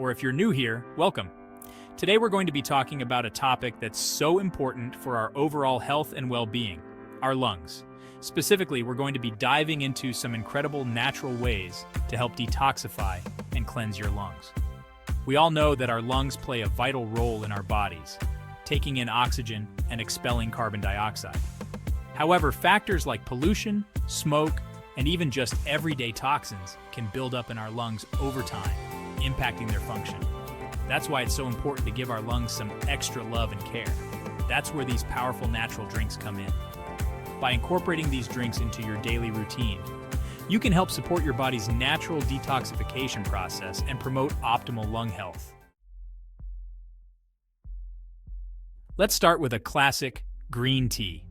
or if you're new here, welcome. Today we're going to be talking about a topic that's so important for our overall health and well-being, our lungs. Specifically, we're going to be diving into some incredible natural ways to help detoxify and cleanse your lungs. We all know that our lungs play a vital role in our bodies, taking in oxygen and expelling carbon dioxide. However, factors like pollution, smoke, and even just everyday toxins can build up in our lungs over time, impacting their function. That's why it's so important to give our lungs some extra love and care. That's where these powerful natural drinks come in. By incorporating these drinks into your daily routine, you can help support your body's natural detoxification process and promote optimal lung health. Let's start with a classic, green tea.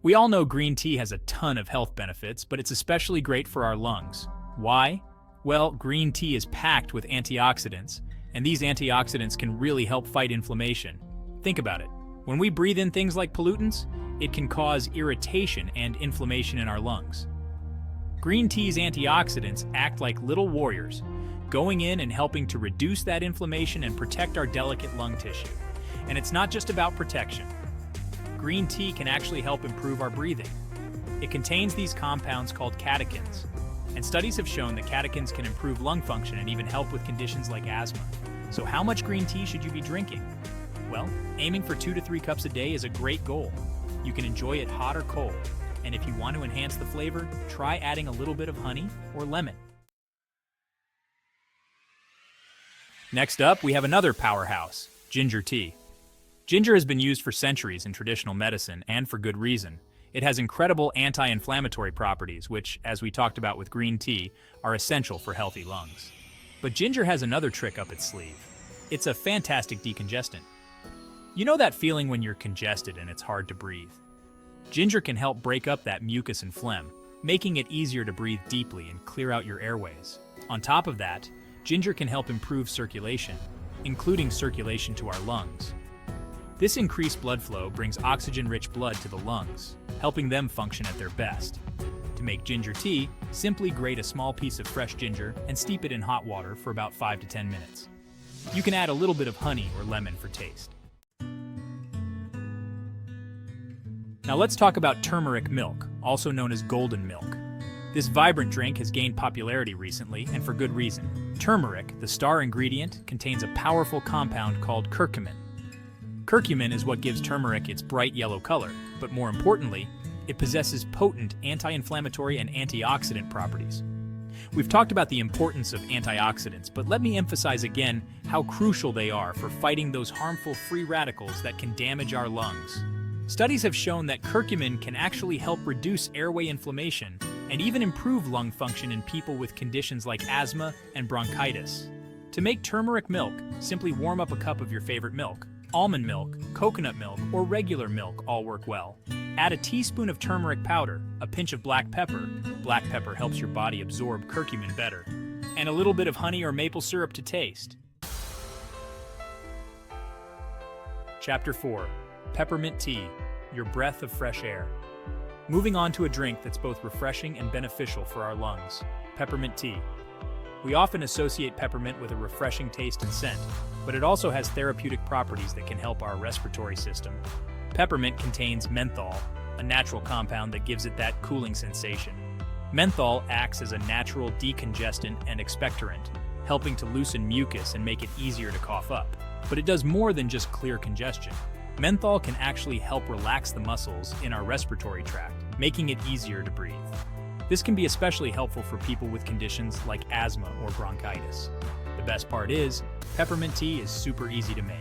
We all know green tea has a ton of health benefits, but it's especially great for our lungs. Why? Well, green tea is packed with antioxidants, and these antioxidants can really help fight inflammation. Think about it. When we breathe in things like pollutants, it can cause irritation and inflammation in our lungs. Green tea's antioxidants act like little warriors, going in and helping to reduce that inflammation and protect our delicate lung tissue. And it's not just about protection. Green tea can actually help improve our breathing. It contains these compounds called catechins, and studies have shown that catechins can improve lung function and even help with conditions like asthma. So how much green tea should you be drinking? Well, aiming for 2 to 3 cups a day is a great goal. You can enjoy it hot or cold, and if you want to enhance the flavor, try adding a little bit of honey or lemon. Next up, we have another powerhouse, ginger tea. Ginger has been used for centuries in traditional medicine, and for good reason. It has incredible anti-inflammatory properties, which, as we talked about with green tea, are essential for healthy lungs. But ginger has another trick up its sleeve. It's a fantastic decongestant. You know that feeling when you're congested and it's hard to breathe? Ginger can help break up that mucus and phlegm, making it easier to breathe deeply and clear out your airways. On top of that, ginger can help improve circulation, including circulation to our lungs. This increased blood flow brings oxygen-rich blood to the lungs, helping them function at their best. To make ginger tea, simply grate a small piece of fresh ginger and steep it in hot water for about 5 to 10 minutes. You can add a little bit of honey or lemon for taste. Now let's talk about turmeric milk, also known as golden milk. This vibrant drink has gained popularity recently, and for good reason. Turmeric, the star ingredient, contains a powerful compound called curcumin. Curcumin is what gives turmeric its bright yellow color, but more importantly, it possesses potent anti-inflammatory and antioxidant properties. We've talked about the importance of antioxidants, but let me emphasize again how crucial they are for fighting those harmful free radicals that can damage our lungs. Studies have shown that curcumin can actually help reduce airway inflammation and even improve lung function in people with conditions like asthma and bronchitis. To make turmeric milk, simply warm up a cup of your favorite milk. Almond milk, coconut milk, or regular milk all work well. Add a teaspoon of turmeric powder, a pinch of black pepper. Black pepper helps your body absorb curcumin better. And a little bit of honey or maple syrup to taste. Chapter 4. Peppermint Tea, your breath of fresh air. Moving on to a drink that's both refreshing and beneficial for our lungs. Peppermint tea. We often associate peppermint with a refreshing taste and scent, but it also has therapeutic properties that can help our respiratory system. Peppermint contains menthol, a natural compound that gives it that cooling sensation. Menthol acts as a natural decongestant and expectorant, helping to loosen mucus and make it easier to cough up. But it does more than just clear congestion. Menthol can actually help relax the muscles in our respiratory tract, making it easier to breathe. This can be especially helpful for people with conditions like asthma or bronchitis. The best part is, peppermint tea is super easy to make.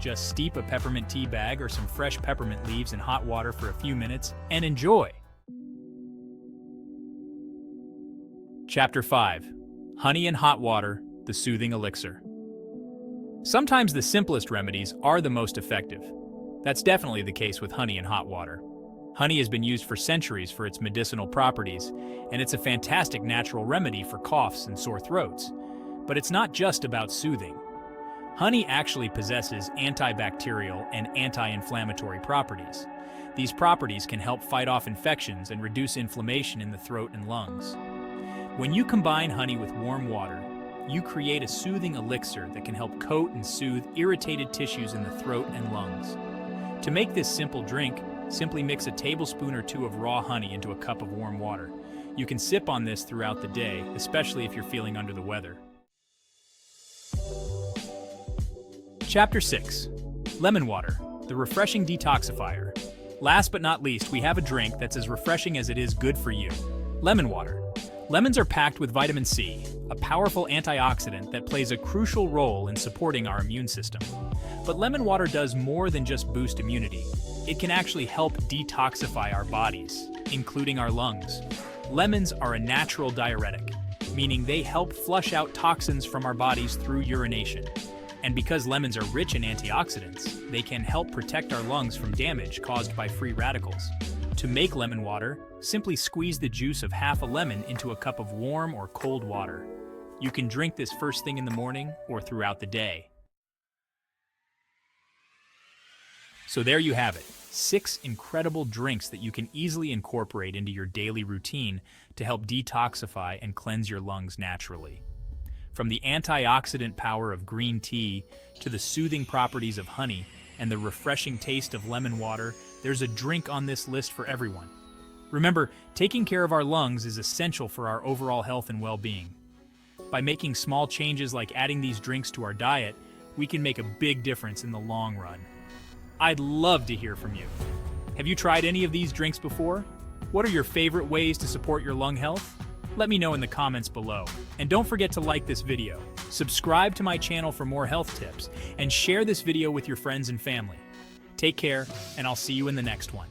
Just steep a peppermint tea bag or some fresh peppermint leaves in hot water for a few minutes and enjoy! Chapter 5. Honey and hot water, the soothing elixir. Sometimes the simplest remedies are the most effective. That's definitely the case with honey and hot water. Honey has been used for centuries for its medicinal properties, and it's a fantastic natural remedy for coughs and sore throats. But it's not just about soothing. Honey actually possesses antibacterial and anti-inflammatory properties. These properties can help fight off infections and reduce inflammation in the throat and lungs. When you combine honey with warm water, you create a soothing elixir that can help coat and soothe irritated tissues in the throat and lungs. To make this simple drink, simply mix a tablespoon or two of raw honey into a cup of warm water. You can sip on this throughout the day, especially if you're feeling under the weather. Chapter 6. Lemon Water, the refreshing detoxifier. Last but not least, we have a drink that's as refreshing as it is good for you. Lemon water. Lemons are packed with vitamin C, a powerful antioxidant that plays a crucial role in supporting our immune system. But lemon water does more than just boost immunity. It can actually help detoxify our bodies, including our lungs. Lemons are a natural diuretic, meaning they help flush out toxins from our bodies through urination. And because lemons are rich in antioxidants, they can help protect our lungs from damage caused by free radicals. To make lemon water, simply squeeze the juice of half a lemon into a cup of warm or cold water. You can drink this first thing in the morning or throughout the day. So there you have it, 6 incredible drinks that you can easily incorporate into your daily routine to help detoxify and cleanse your lungs naturally. From the antioxidant power of green tea to the soothing properties of honey and the refreshing taste of lemon water, there's a drink on this list for everyone. Remember, taking care of our lungs is essential for our overall health and well-being. By making small changes like adding these drinks to our diet, we can make a big difference in the long run. I'd love to hear from you. Have you tried any of these drinks before? What are your favorite ways to support your lung health? Let me know in the comments below. And don't forget to like this video, subscribe to my channel for more health tips, and share this video with your friends and family. Take care, and I'll see you in the next one.